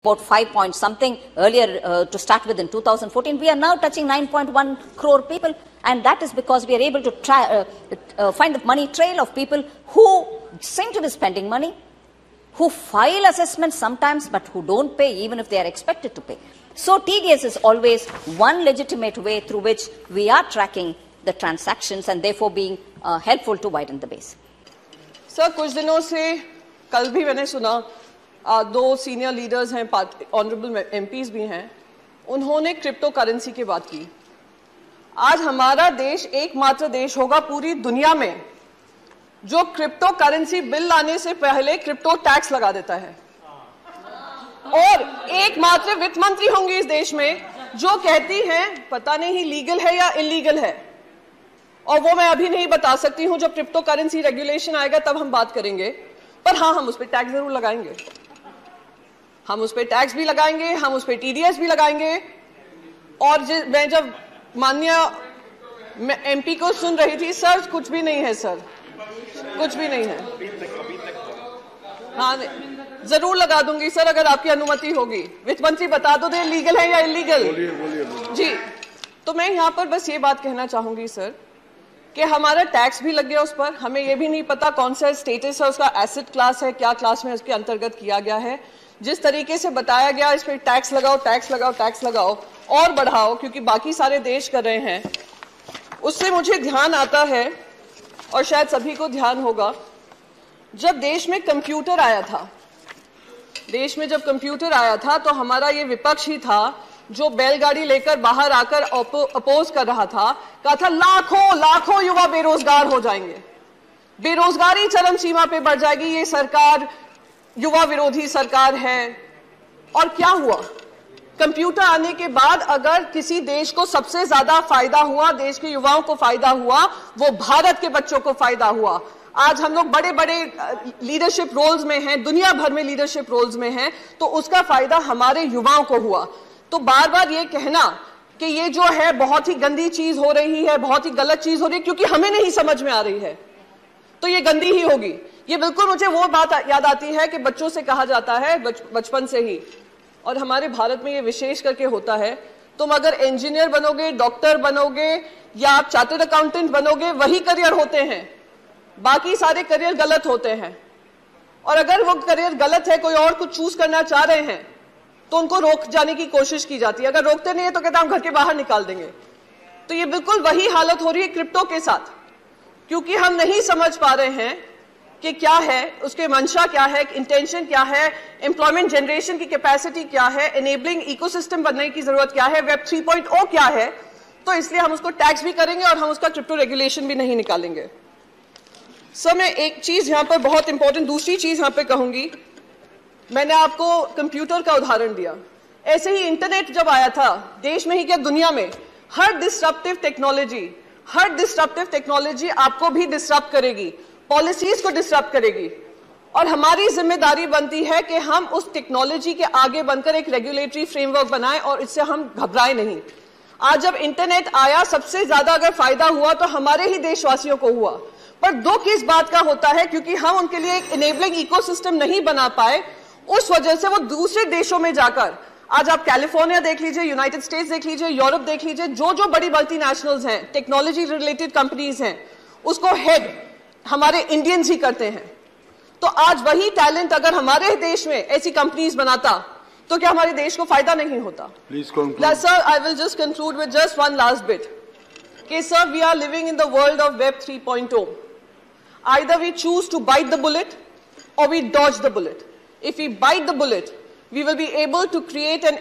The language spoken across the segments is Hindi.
about 5 point something earlier to start with in 2014. We are now touching 9.1 crore people, and that is because we are able to find the money trail of people who seem to be spending money, who file assessments sometimes, but who don't pay even if they are expected to pay. So TDS is always one legitimate way through which we are tracking the transactions and therefore being helpful to widen the base. Sir, कुछ दिनों से कल भी मैंने सुना दो सीनियर लीडर्स हैं, ऑनरेबल एमपीज भी हैं, उन्होंने क्रिप्टो करेंसी की बात की। आज हमारा देश एकमात्र देश होगा पूरी दुनिया में जो क्रिप्टो करेंसी बिल लाने से पहले क्रिप्टो टैक्स लगा देता है, और एकमात्र वित्त मंत्री होंगी इस देश में जो कहती हैं पता नहीं लीगल है या इलीगल है, और वो मैं अभी नहीं बता सकती हूं। जब क्रिप्टो करेंसी रेगुलेशन आएगा तब हम बात करेंगे, पर हाँ, हम उस पर टैक्स जरूर लगाएंगे, हम उस पर टैक्स भी लगाएंगे, हम उस पर टीडीएस भी लगाएंगे। और मैं जब माननीय एमपी को सुन रही थी, सर कुछ भी नहीं है, सर कुछ भी नहीं है। हाँ, जरूर लगा दूंगी सर अगर आपकी अनुमति होगी। वित्त मंत्री बता दो दे लीगल है या इलीगल। जी, तो मैं यहाँ पर बस ये बात कहना चाहूंगी सर कि हमारा टैक्स भी लग गया उस पर, हमें ये भी नहीं पता कौन सा स्टेटस है उसका, एसेट क्लास है, क्या क्लास में उसके अंतर्गत किया गया है। जिस तरीके से बताया गया इस पर टैक्स लगाओ, टैक्स लगाओ, टैक्स लगाओ और बढ़ाओ क्योंकि बाकी सारे देश कर रहे हैं, उससे मुझे ध्यान आता है और शायद सभी को ध्यान होगा, जब देश में कंप्यूटर आया था, देश में जब कंप्यूटर आया था तो हमारा ये विपक्ष ही था जो बैलगाड़ी लेकर बाहर आकर अपोज कर रहा था, कहा था लाखों लाखों युवा बेरोजगार हो जाएंगे, बेरोजगारी चरम सीमा पे बढ़ जाएगी, ये सरकार युवा विरोधी सरकार है। और क्या हुआ? कंप्यूटर आने के बाद अगर किसी देश को सबसे ज्यादा फायदा हुआ, देश के युवाओं को फायदा हुआ, वो भारत के बच्चों को फायदा हुआ। आज हम लोग बड़े बड़े लीडरशिप रोल्स में हैं, दुनिया भर में लीडरशिप रोल्स में हैं, तो उसका फायदा हमारे युवाओं को हुआ। तो बार बार ये कहना कि ये जो है बहुत ही गंदी चीज हो रही है, बहुत ही गलत चीज हो रही है क्योंकि हमें नहीं समझ में आ रही है, तो ये गंदी ही होगी। ये बिल्कुल मुझे वो बात याद आती है कि बच्चों से कहा जाता है बचपन से ही, और हमारे भारत में ये विशेष करके होता है, तुम अगर इंजीनियर बनोगे, डॉक्टर बनोगे या आप चार्टर्ड अकाउंटेंट बनोगे, वही करियर होते हैं, बाकी सारे करियर गलत होते हैं। और अगर वो करियर गलत है, कोई और कुछ चूज करना चाह रहे हैं, तो उनको रोक जाने की कोशिश की जाती है। अगर रोकते नहीं है तो कहते हैं हम घर के बाहर निकाल देंगे। तो ये बिल्कुल वही हालत हो रही है क्रिप्टो के साथ, क्योंकि हम नहीं समझ पा रहे हैं कि क्या है उसके मंशा, क्या है इंटेंशन, क्या है एम्प्लॉयमेंट जनरेशन की कैपेसिटी, क्या है एनेबलिंग इकोसिस्टम बनने की जरूरत, क्या है वेब 3.0 क्या है। तो इसलिए हम उसको टैक्स भी करेंगे और हम उसका क्रिप्टो रेगुलेशन भी नहीं निकालेंगे। सर, मैं एक चीज यहां पर बहुत इंपॉर्टेंट, दूसरी चीज यहां पर कहूंगी। मैंने आपको कंप्यूटर का उदाहरण दिया, ऐसे ही इंटरनेट जब आया था, देश में ही क्या दुनिया में, हर डिस्ट्रप्टिव टेक्नोलॉजी आपको भी डिस्टर्ब करेगी, पॉलिसीज को डिस्टर्ब करेगी, और हमारी जिम्मेदारी बनती है कि हम उस टेक्नोलॉजी के आगे बनकर एक रेगुलेटरी फ्रेमवर्क बनाएं और इससे हम घबराएं नहीं। आज जब इंटरनेट आया, सबसे ज्यादा अगर फायदा हुआ तो हमारे ही देशवासियों को हुआ, पर दुख इस बात का होता है क्योंकि हम उनके लिए एक इनेबलिंग इकोसिस्टम नहीं बना पाए, उस वजह से वो दूसरे देशों में जाकर, आज आप कैलिफोर्निया देख लीजिए, यूनाइटेड स्टेट्स देख लीजिए, यूरोप देख लीजिए, जो जो बड़ी मल्टीनेशनल्स हैं, टेक्नोलॉजी रिलेटेड कंपनीज हैं, उसको हेड हमारे इंडियंस ही करते हैं। तो आज वही टैलेंट अगर हमारे देश में ऐसी कंपनीज बनाता तो क्या हमारे देश को फायदा नहीं होता? Sir, I will just conclude with just one last bit कि sir, we are living in the world of web 3.0. Either we choose to bite the bullet or we dodge the bullet. If we bite the bullet, we will be able to create an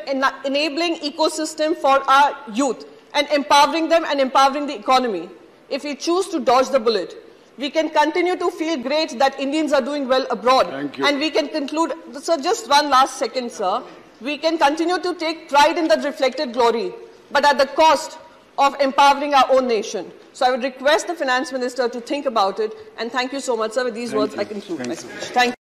enabling ecosystem for our youth and empowering them and empowering the economy. If we choose to dodge the bullet, we can continue to feel great that Indians are doing well abroad. And we can conclude, sir, just one last second, sir. We can continue to take pride in that reflected glory, but at the cost of empowering our own nation. So I would request the Finance Minister to think about it, and thank you so much, sir. With these words, I conclude my speech. Thank you.